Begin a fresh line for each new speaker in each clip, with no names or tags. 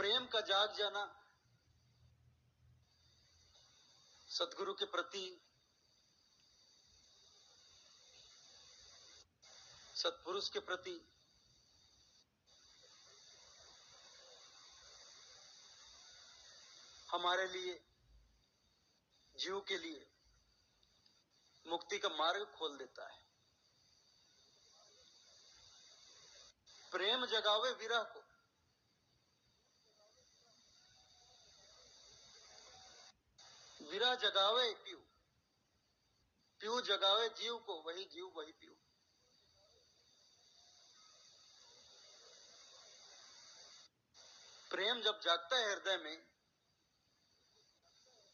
प्रेम का जाग जाना सद्गुरु के प्रति, सत्पुरुष के प्रति हमारे लिए, जीव के लिए मुक्ति का मार्ग खोल देता है। प्रेम जगावे विरह को, विरह जगावे पीऊ, पीऊ जगावे जीव को, वही जीव वही पीऊ। प्रेम जब जागता है हृदय में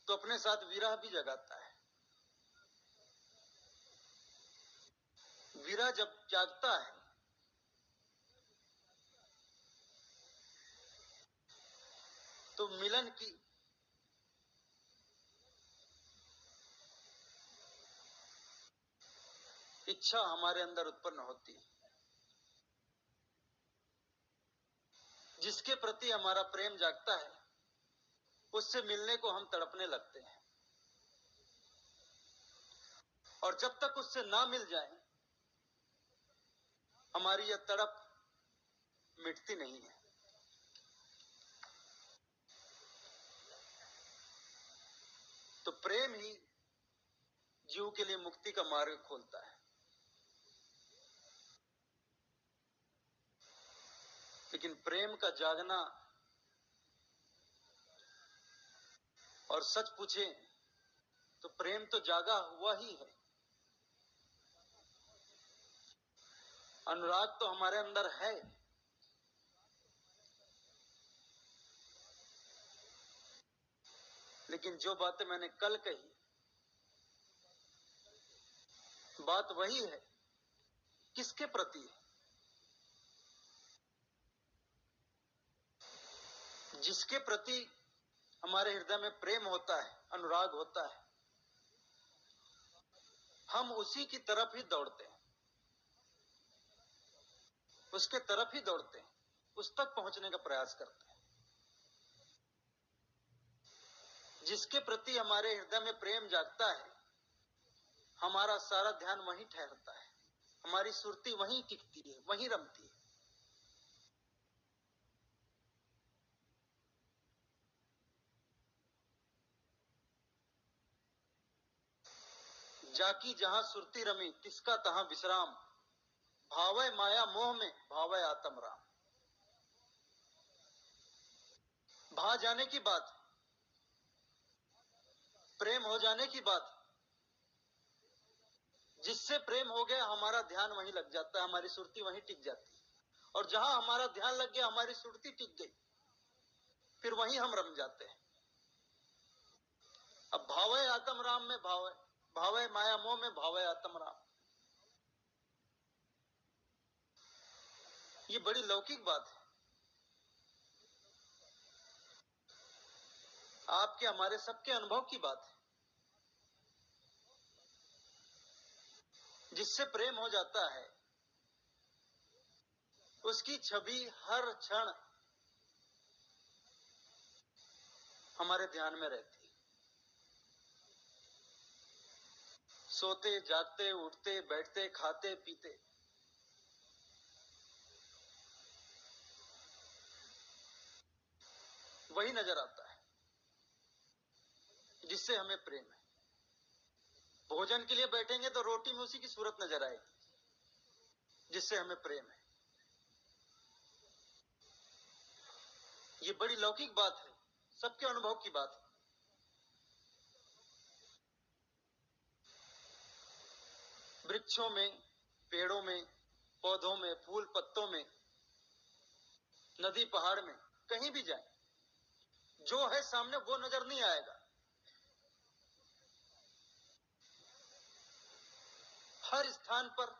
तो अपने साथ विरह भी जगाता है। विरह जब जागता है तो मिलन की इच्छा हमारे अंदर उत्पन्न होती है। जिसके प्रति हमारा प्रेम जागता है उससे मिलने को हम तड़पने लगते हैं, और जब तक उससे ना मिल जाए हमारी यह तड़प मिटती नहीं है। तो प्रेम ही जीव के लिए मुक्ति का मार्ग खोलता है। लेकिन प्रेम का जागना, और सच पूछे तो प्रेम तो जागा हुआ ही है। अनुराग तो हमारे अंदर है, लेकिन जो बातें मैंने कल कही, बात वही है, किसके प्रति है? जिसके प्रति हमारे हृदय में प्रेम होता है, अनुराग होता है, हम उसी की तरफ ही दौड़ते हैं, उसके तरफ ही दौड़ते हैं, उस तक पहुंचने का प्रयास करते हैं। जिसके प्रति हमारे हृदय में प्रेम जागता है हमारा सारा ध्यान वहीं ठहरता है, हमारी सुरती वहीं टिकती है, वहीं रमती है। जाकी जहां सुरती रमी तिसका तहां विश्राम, भावय माया मोह में भावय आत्म राम। भा जाने की बात, प्रेम हो जाने की बात, जिससे प्रेम हो गया हमारा ध्यान वहीं लग जाता है, हमारी सुरती वहीं टिक जाती है, और जहां हमारा ध्यान लग गया हमारी सुरती टिक गई, फिर वहीं हम रम जाते हैं। अब भावय आत्म राम में भावय, भावय माया मोह में भावय आत्म राम, ये बड़ी लौकिक बात है। आपके हमारे सबके अनुभव की बात है। जिससे प्रेम हो जाता है उसकी छवि हर क्षण हमारे ध्यान में रहती है। सोते जागते उठते बैठते खाते पीते वही नजर आता है जिससे हमें प्रेम है। भोजन के लिए बैठेंगे तो रोटी में उसी की सूरत नजर आएगी जिससे हमें प्रेम है। ये बड़ी लौकिक बात है, सबके अनुभव की बात है। वृक्षों में, पेड़ों में, पौधों में, फूल पत्तों में, नदी पहाड़ में, कहीं भी जाए जो है सामने वो नजर नहीं आएगा। हर स्थान पर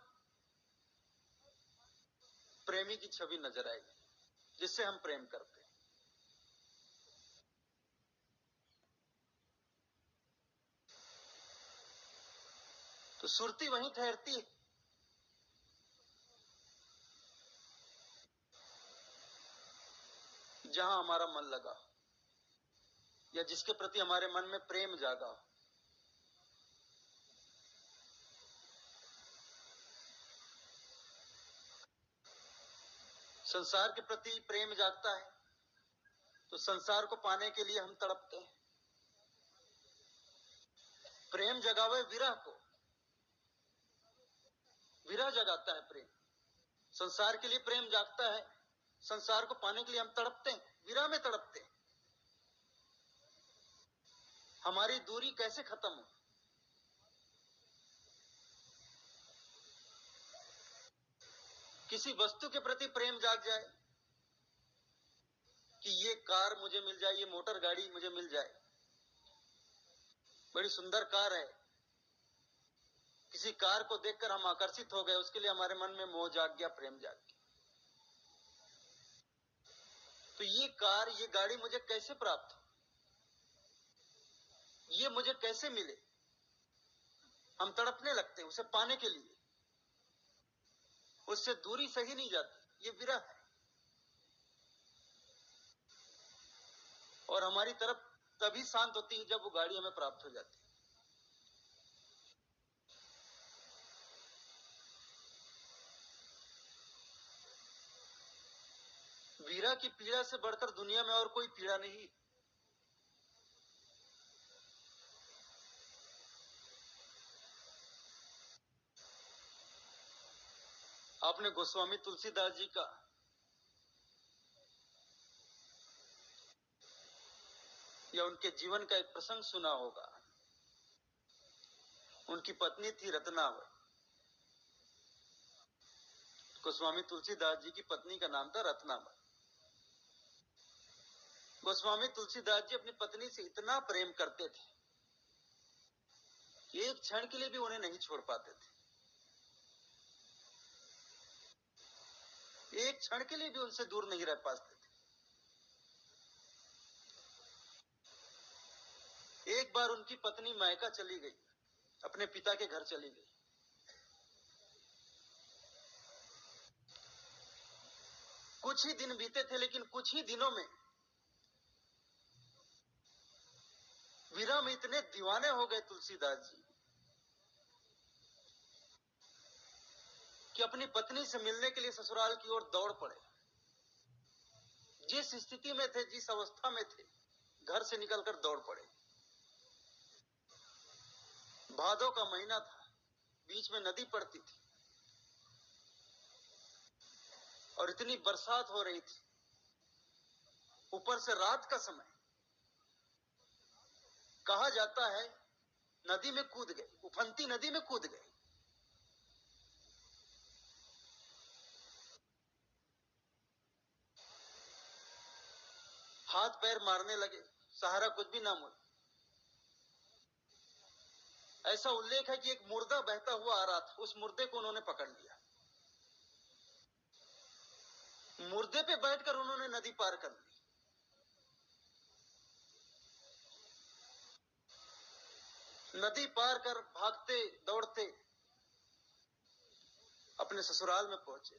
प्रेमी की छवि नजर आएगी जिससे हम प्रेम करते हैं। तो सुरती वहीं ठहरती है। जहां हमारा मन लगा या जिसके प्रति हमारे मन में प्रेम जागा। संसार के प्रति प्रेम जागता है तो संसार को पाने के लिए हम तड़पते हैं। प्रेम जगावे विरह को, विरह जगाता है प्रेम। संसार के लिए प्रेम जागता है, संसार को पाने के लिए हम तड़पते हैं, विरह में तड़पते हैं। हमारी दूरी कैसे खत्म हो? किसी वस्तु के प्रति प्रेम जाग जाए कि ये कार मुझे मिल जाए, ये मोटर गाड़ी मुझे मिल जाए, बड़ी सुंदर कार है। किसी कार को देखकर हम आकर्षित हो गए, उसके लिए हमारे मन में मोह जाग गया, प्रेम जाग गया। तो ये कार, ये गाड़ी मुझे कैसे प्राप्त हो, ये मुझे कैसे मिले? हम तड़पने लगते हैं उसे पाने के लिए। उससे दूरी सही नहीं जाती, ये विरह है। और हमारी तरफ तभी शांत होती है जब वो गाड़ी हमें प्राप्त हो जाती है। विरह की पीड़ा से बढ़कर दुनिया में और कोई पीड़ा नहीं। आपने गोस्वामी तुलसीदास जी का या उनके जीवन का एक प्रसंग सुना होगा। उनकी पत्नी थी रत्नावती। गोस्वामी तुलसीदास जी की पत्नी का नाम था रत्नावती। गोस्वामी तुलसीदास जी अपनी पत्नी से इतना प्रेम करते थे कि एक क्षण के लिए भी उन्हें नहीं छोड़ पाते थे। एक क्षण के लिए भी उनसे दूर नहीं रह पाते थे। एक बार उनकी पत्नी मायका चली गई, अपने पिता के घर चली गई। कुछ ही दिन बीते थे, लेकिन कुछ ही दिनों में विरह में इतने दीवाने हो गए तुलसीदास जी कि अपनी पत्नी से मिलने के लिए ससुराल की ओर दौड़ पड़े। जिस स्थिति में थे, जिस अवस्था में थे, घर से निकलकर दौड़ पड़े। भादों का महीना था, बीच में नदी पड़ती थी और इतनी बरसात हो रही थी, ऊपर से रात का समय। कहा जाता है नदी में कूद गए, उफनती नदी में कूद गए। हाथ पैर मारने लगे, सहारा कुछ भी ना मिला। ऐसा उल्लेख है कि एक मुर्दा बहता हुआ आ रहा था, उस मुर्दे को उन्होंने पकड़ लिया। मुर्दे पे बैठकर उन्होंने नदी पार कर ली। नदी पार कर भागते दौड़ते अपने ससुराल में पहुंचे।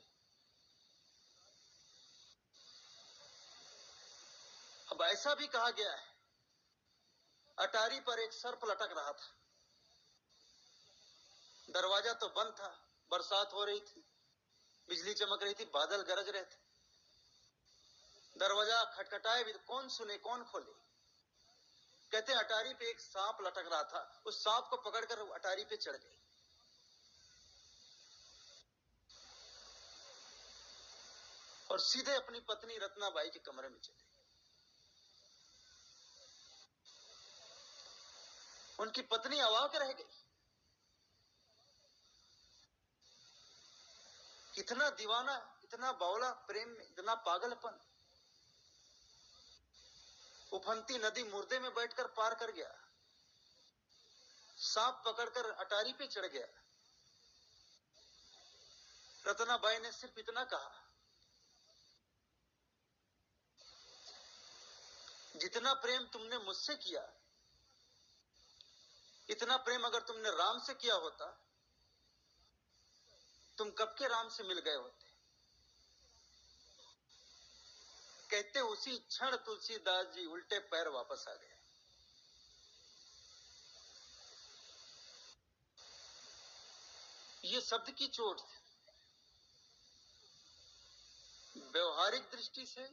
अब ऐसा भी कहा गया है, अटारी पर एक सर्प लटक रहा था। दरवाजा तो बंद था, बरसात हो रही थी, बिजली चमक रही थी, बादल गरज रहे थे। दरवाजा खटखटाए भी कौन सुने, कौन खोले? कहते अटारी पे एक सांप लटक रहा था, उस सांप को पकड़कर अटारी पे चढ़ गए और सीधे अपनी पत्नी रत्नाबाई के कमरे में चले। उनकी पत्नी अवाक रह गई। कितना दीवाना, इतना बावला, प्रेम में इतना पागलपन। उफनती नदी मुर्दे में बैठकर पार कर गया, सांप पकड़कर अटारी पे चढ़ गया। रत्नाबाई ने सिर्फ इतना कहा, जितना प्रेम तुमने मुझसे किया, इतना प्रेम अगर तुमने राम से किया होता, तुम कब के राम से मिल गए होते। कहते उसी क्षण तुलसीदास जी उल्टे पैर वापस आ गए। ये शब्द की चोट थी। व्यवहारिक दृष्टि से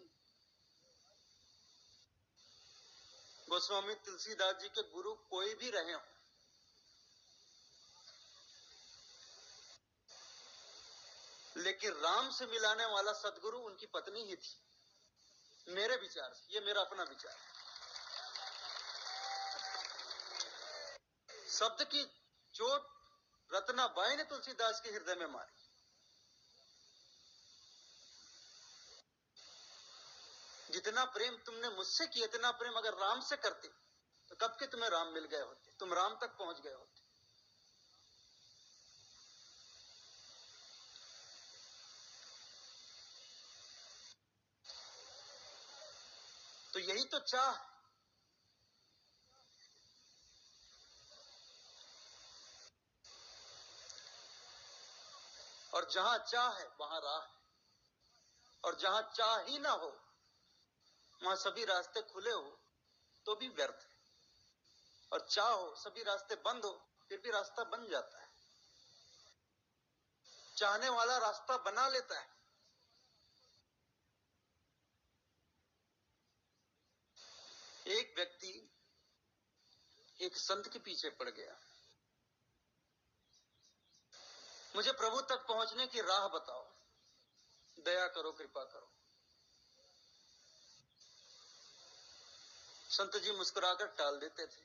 गोस्वामी तुलसीदास जी के गुरु कोई भी रहे हो, लेकिन राम से मिलाने वाला सदगुरु उनकी पत्नी ही थी, मेरे विचार से। ये मेरा अपना विचार है। शब्द की चोट रत्नाबाई ने तुलसीदास के हृदय में मारी। जितना प्रेम तुमने मुझसे किया, इतना प्रेम अगर राम से करते तो कब के तुम्हें राम मिल गए होते, तुम राम तक पहुंच गए होते। तो यही तो चाह, और जहां चाह है वहां राह है, और जहां चाह ही ना हो वहां सभी रास्ते खुले हो तो भी व्यर्थ है, और चाह हो सभी रास्ते बंद हो फिर भी रास्ता बन जाता है। चाहने वाला रास्ता बना लेता है। एक व्यक्ति एक संत के पीछे पड़ गया, मुझे प्रभु तक पहुंचने की राह बताओ, दया करो, कृपा करो। संत जी मुस्कुराकर टाल देते थे।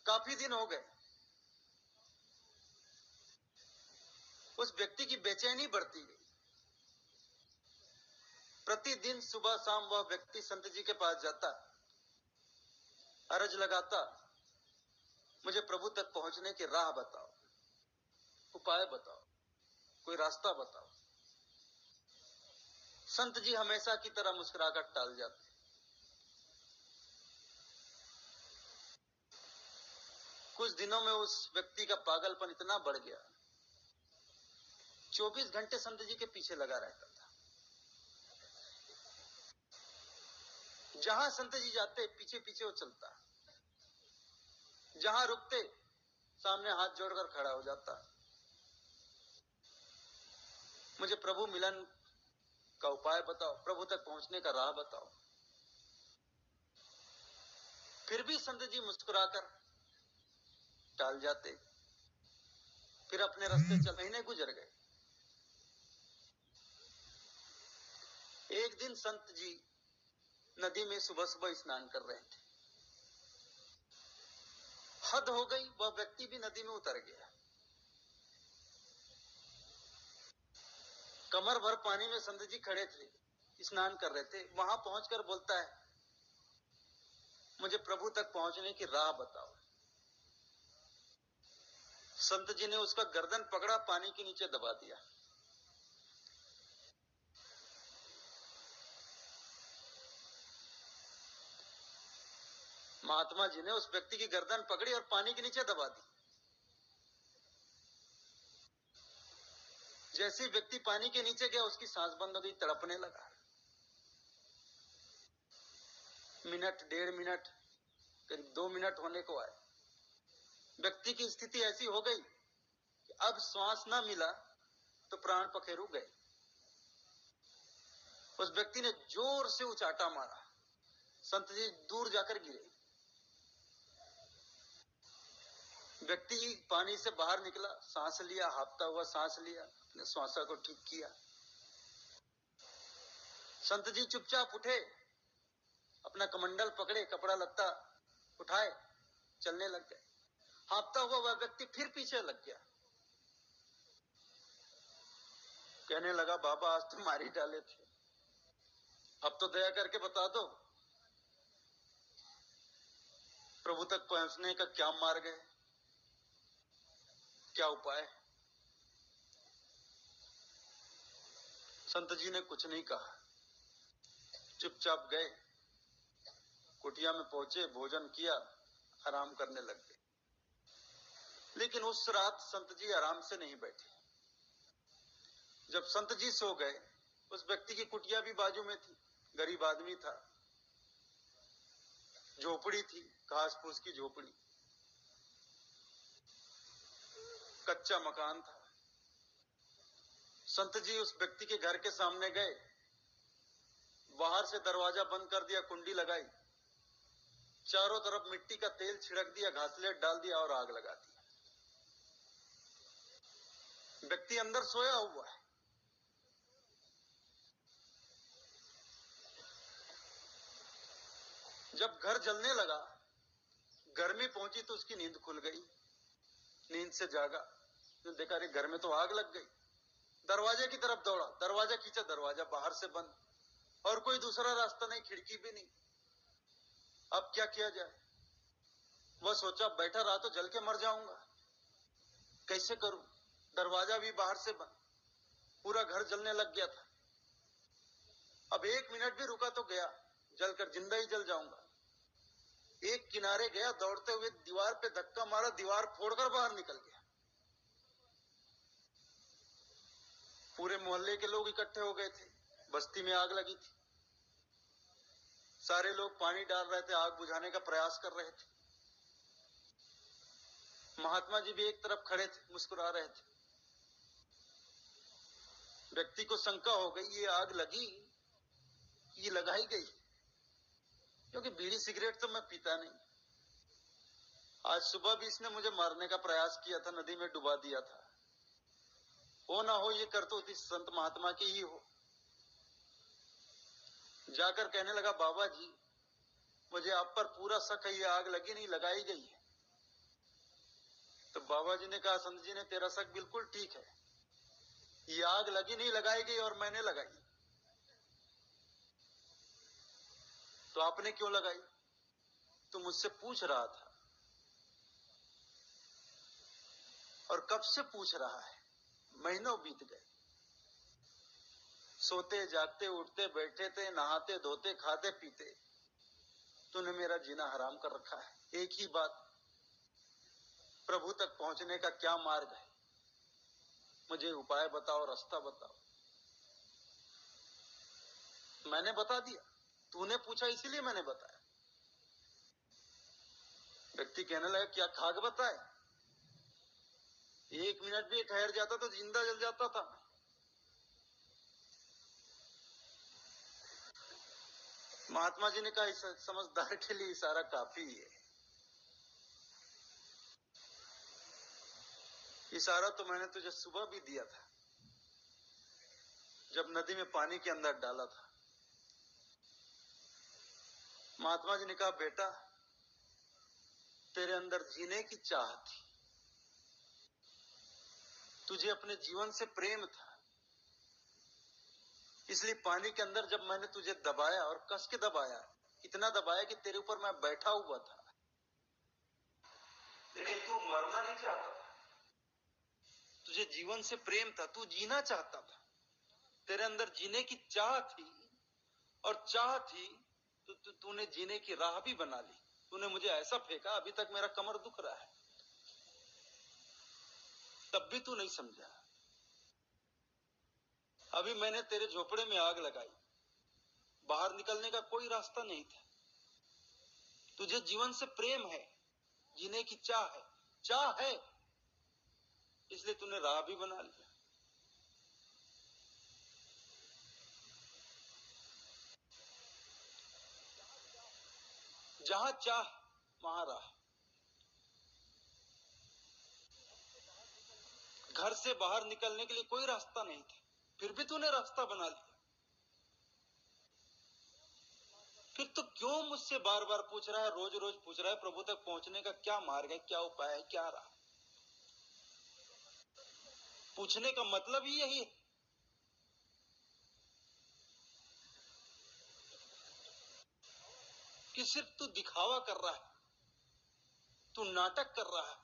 काफी दिन हो गए। उस व्यक्ति की बेचैनी बढ़ती गई। प्रतिदिन सुबह शाम वह व्यक्ति संत जी के पास जाता, अर्ज लगाता, मुझे प्रभु तक पहुंचने की राह बताओ, उपाय बताओ, कोई रास्ता बताओ। संत जी हमेशा की तरह मुस्कुराकर टाल जाते। कुछ दिनों में उस व्यक्ति का पागलपन इतना बढ़ गया, 24 घंटे संत जी के पीछे लगा रहता था। जहां संत जी जाते पीछे पीछे वो चलता, जहां रुकते सामने हाथ जोड़कर खड़ा हो जाता, मुझे प्रभु मिलन का उपाय बताओ, प्रभु तक पहुंचने का राह बताओ। फिर भी संत जी मुस्कुराकर टाल जाते। फिर अपने रास्ते चल। महीने गुजर गए। एक दिन संत जी नदी में सुबह सुबह स्नान कर रहे थे। हद हो गई, वह व्यक्ति भी नदी में उतर गया। कमर भर पानी में संत जी खड़े थे, स्नान कर रहे थे। वहां पहुंचकर बोलता है, मुझे प्रभु तक पहुंचने की राह बताओ। संत जी ने उसका गर्दन पकड़ा, पानी के नीचे दबा दिया। महात्मा जी ने उस व्यक्ति की गर्दन पकड़ी और पानी के नीचे दबा दी। जैसे व्यक्ति पानी के नीचे गया, उसकी सांस बंद हो गई, तड़पने लगा। मिनट, 1.5 मिनट, करीब 2 मिनट होने को आए। व्यक्ति की स्थिति ऐसी हो गई कि अब श्वास ना मिला तो प्राण पखेरु गए। उस व्यक्ति ने जोर से उचाटा मारा। संत जी दूर जाकर गिरे। व्यक्ति पानी से बाहर निकला, सांस लिया, हांफता हुआ सांस लिया, अपने श्वासा को ठीक किया। संत जी चुपचाप उठे, अपना कमंडल पकड़े, कपड़ा लत्ता उठाए, चलने लग गए। हांफता हुआ वह व्यक्ति फिर पीछे लग गया। कहने लगा, बाबा आज तो मार ही डाले थे, अब तो दया करके बता दो, प्रभु तक पहुंचने का क्या मार्ग है, क्या उपाय है? संत जी ने कुछ नहीं कहा, चुपचाप गए, कुटिया में पहुंचे, भोजन किया, आराम करने लग गए। लेकिन उस रात संत जी आराम से नहीं बैठे। जब संत जी सो गए, उस व्यक्ति की कुटिया भी बाजू में थी, गरीब आदमी था, झोपड़ी थी, घास फूस की झोपड़ी, कच्चा मकान था। संत जी उस व्यक्ति के घर के सामने गए, बाहर से दरवाजा बंद कर दिया, कुंडी लगाई, चारों तरफ मिट्टी का तेल छिड़क दिया, घासलेट डाल दिया और आग लगा दी। व्यक्ति अंदर सोया हुआ है। जब घर जलने लगा, गर्मी पहुंची तो उसकी नींद खुल गई। नींद से जागा तो देखा रे घर में तो आग लग गई। दरवाजे की तरफ दौड़ा, दरवाजा खींचा, दरवाजा बाहर से बंद, और कोई दूसरा रास्ता नहीं, खिड़की भी नहीं। अब क्या किया जाए? वह सोचा बैठा रहा तो जल के मर जाऊंगा, कैसे करूं? दरवाजा भी बाहर से बंद, पूरा घर जलने लग गया था। अब 1 मिनट भी रुका तो गया, जलकर जिंदा ही जल जाऊंगा। एक किनारे गया, दौड़ते हुए दीवार पे धक्का मारा, दीवार फोड़कर बाहर निकल गया। पूरे मोहल्ले के लोग इकट्ठे हो गए थे, बस्ती में आग लगी थी। सारे लोग पानी डाल रहे थे, आग बुझाने का प्रयास कर रहे थे। महात्मा जी भी एक तरफ खड़े थे, मुस्कुरा रहे थे। व्यक्ति को शंका हो गई, ये आग लगी, ये लगाई गई, क्योंकि बीड़ी सिगरेट तो मैं पीता नहीं। आज सुबह भी इसने मुझे मारने का प्रयास किया था, नदी में डुबा दिया था। हो ना हो ये करतूत इस संत महात्मा की ही हो। जाकर कहने लगा, बाबा जी मुझे आप पर पूरा शक है, ये आग लगी नहीं, लगाई गई है। तो बाबा जी ने कहा, संत जी ने तेरा शक बिल्कुल ठीक है, ये आग लगी नहीं, लगाई गई, और मैंने लगाई। तो आपने क्यों लगाई? तू मुझसे पूछ रहा था, और कब से पूछ रहा है, महीनों बीत गए। सोते जागते उठते बैठे थे, नहाते धोते खाते पीते, तूने मेरा जीना हराम कर रखा है। एक ही बात, प्रभु तक पहुंचने का क्या मार्ग है? मुझे उपाय बताओ, रास्ता बताओ। मैंने बता दिया, तूने पूछा इसीलिए मैंने बताया। व्यक्ति कहने लगा, क्या खाक बताए? 1 मिनट भी ठहर जाता तो जिंदा जल जाता था। महात्मा जी ने कहा, इस समझदार के लिए इशारा काफी है। इशारा तो मैंने तुझे सुबह भी दिया था, जब नदी में पानी के अंदर डाला था। महात्मा जी ने कहा, बेटा तेरे अंदर जीने की चाह थी, तुझे अपने जीवन से प्रेम था, इसलिए पानी के अंदर जब मैंने तुझे दबाया, और कस के दबाया, इतना दबाया कि तेरे ऊपर मैं बैठा हुआ था, लेकिन तू मरना नहीं चाहता था, तुझे जीवन से प्रेम था, तू जीना चाहता था, तेरे अंदर जीने की चाह थी, और चाह थी तो तूने जीने की राह भी बना ली। तूने मुझे ऐसा फेंका, अभी तक मेरा कमर दुख रहा है, तब भी तू नहीं समझा। अभी मैंने तेरे झोपड़े में आग लगाई, बाहर निकलने का कोई रास्ता नहीं था। तुझे जीवन से प्रेम है, जीने की चाह है, इसलिए तूने राह भी बना लिया। जहां चाह वहां राह। घर से बाहर निकलने के लिए कोई रास्ता नहीं था, फिर भी तूने रास्ता बना लिया। फिर तो क्यों मुझसे बार बार पूछ रहा है, रोज रोज पूछ रहा है, प्रभु तक पहुंचने का क्या मार्ग है, क्या उपाय है, क्या राह? पूछने का मतलब ही यही है। कि सिर्फ तू दिखावा कर रहा है, तू नाटक कर रहा है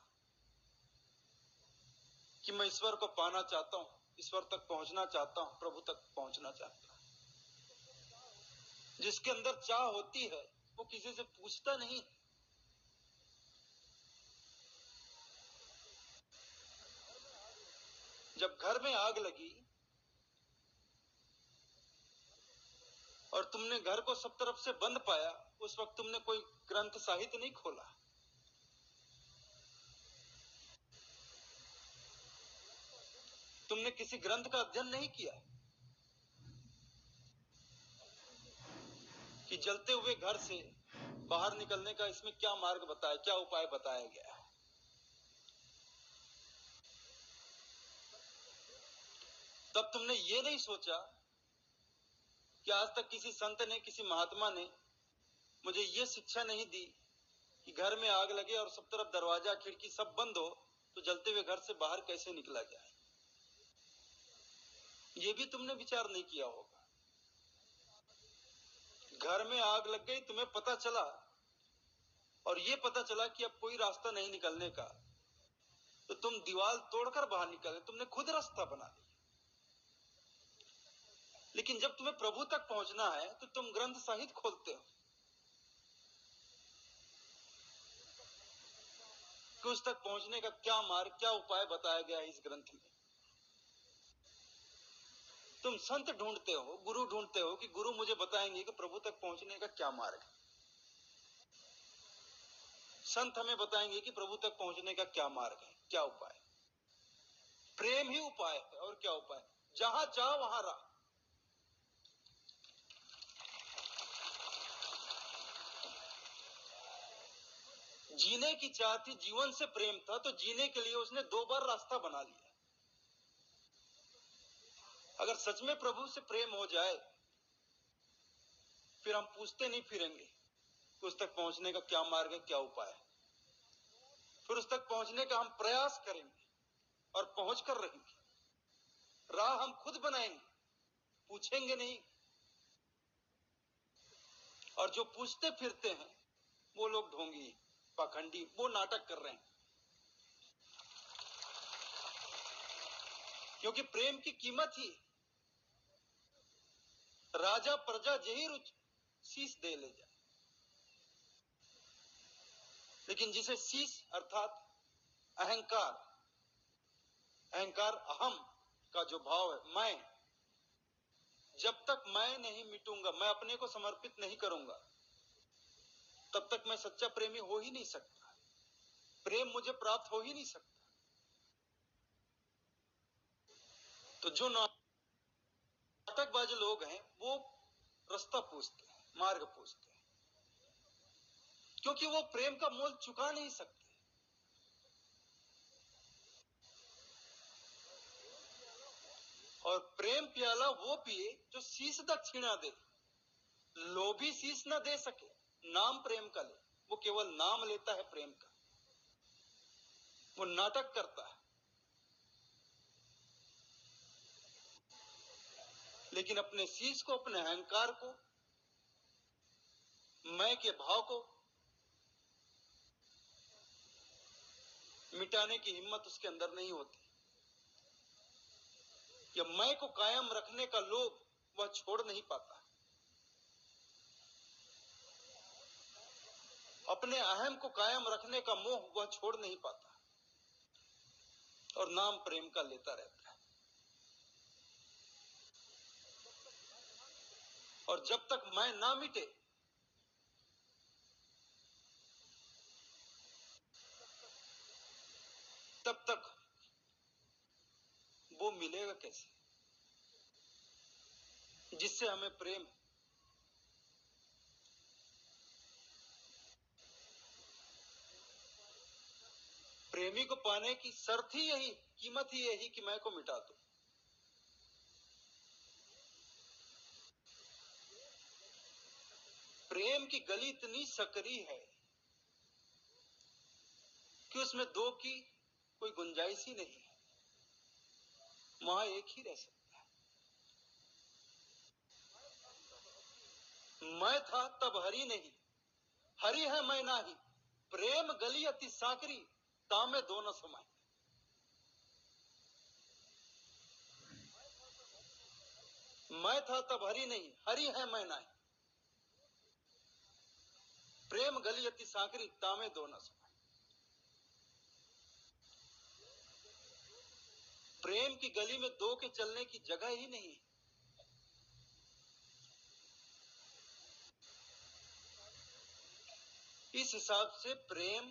कि मैं ईश्वर को पाना चाहता हूं, ईश्वर तक पहुंचना चाहता हूं, प्रभु तक पहुंचना चाहता हूं। जिसके अंदर चाह होती है वो किसी से पूछता नहीं। जब घर में आग लगी और तुमने घर को सब तरफ से बंद पाया, उस वक्त तुमने कोई ग्रंथ साहित्य नहीं खोला। तुमने किसी ग्रंथ का अध्ययन नहीं किया कि जलते हुए घर से बाहर निकलने का इसमें क्या मार्ग बताया, क्या उपाय बताया गया है। तब तुमने ये नहीं सोचा कि आज तक किसी संत ने, किसी महात्मा ने मुझे ये शिक्षा नहीं दी कि घर में आग लगे और सब तरफ दरवाजा खिड़की सब बंद हो तो जलते हुए घर से बाहर कैसे निकला जाए। ये भी तुमने विचार नहीं किया होगा। घर में आग लग गई, तुम्हें पता चला और ये पता चला कि अब कोई रास्ता नहीं निकलने का, तो तुम दीवार तोड़कर बाहर निकले, तुमने खुद रास्ता बना लिया। लेकिन जब तुम्हें प्रभु तक पहुंचना है तो तुम ग्रंथ साहित्य खोलते हो कि उस तक पहुंचने का क्या मार्ग, क्या उपाय बताया गया है इस ग्रंथ में। तुम संत ढूंढते हो, गुरु ढूंढते हो कि गुरु मुझे बताएंगे कि प्रभु तक पहुंचने का क्या मार्ग है। संत हमें बताएंगे कि प्रभु तक पहुंचने का क्या मार्ग है, क्या उपाय। प्रेम ही उपाय है, और क्या उपाय। जहां चाह वहां रहा। जीने की चाह थी, जीवन से प्रेम था, तो जीने के लिए उसने 2 बार रास्ता बना लिया। अगर सच में प्रभु से प्रेम हो जाए फिर हम पूछते नहीं फिरेंगे कि उस तक पहुंचने का क्या मार्ग है, क्या उपाय है। फिर उस तक पहुंचने का हम प्रयास करेंगे और पहुंच कर रहेंगे। राह हम खुद बनाएंगे, पूछेंगे नहीं। और जो पूछते फिरते हैं वो लोग ढोंगी, पाखंडी, वो नाटक कर रहे हैं। क्योंकि प्रेम की कीमत ही राजा प्रजा जही रुच शीश दे ले जाए। लेकिन जिसे शीश अर्थात अहंकार, अहम का जो भाव है, मैं, जब तक मैं नहीं मिटूंगा, मैं अपने को समर्पित नहीं करूंगा, तब तक मैं सच्चा प्रेमी हो ही नहीं सकता। प्रेम मुझे प्राप्त हो ही नहीं सकता। तो जो नाटकबाज लोग हैं वो रास्ता पूछते हैं, मार्ग पूछते हैं, क्योंकि वो प्रेम का मोल चुका नहीं सकते। और प्रेम प्याला वो पिए जो शीश दक्षिणा दे। लोभी शीश न दे सके, नाम प्रेम का ले। वो केवल नाम लेता है प्रेम का, वो नाटक करता है। लेकिन अपने शीश को, अपने अहंकार को, मैं के भाव को मिटाने की हिम्मत उसके अंदर नहीं होती। या मैं को कायम रखने का लोभ वह छोड़ नहीं पाता। अपने अहम को कायम रखने का मोह वह छोड़ नहीं पाता। और नाम प्रेम का लेता रहता है। और जब तक मैं ना मिटे तब तक वो मिलेगा कैसे जिससे हमें प्रेम। प्रेमी को पाने की शर्त ही यही, कीमत ही यही कि मैं को मिटा दो। प्रेम की गली इतनी सकरी है कि उसमें दो की कोई गुंजाइश ही नहीं है। वहां एक ही रह सकता है। मैं था तब हरि नहीं, हरि है मैं नाही। प्रेम गली अति साकरी, तामे दोनों समाये। मैं था तब हरि नहीं, हरि है मैं नाही। प्रेम गली अति साकरी, तामे दोनों समाये। प्रेम की गली में दो के चलने की जगह ही नहीं। इस हिसाब से प्रेम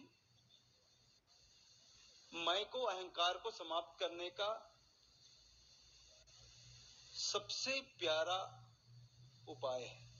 मैं को, अहंकार को समाप्त करने का सबसे प्यारा उपाय है।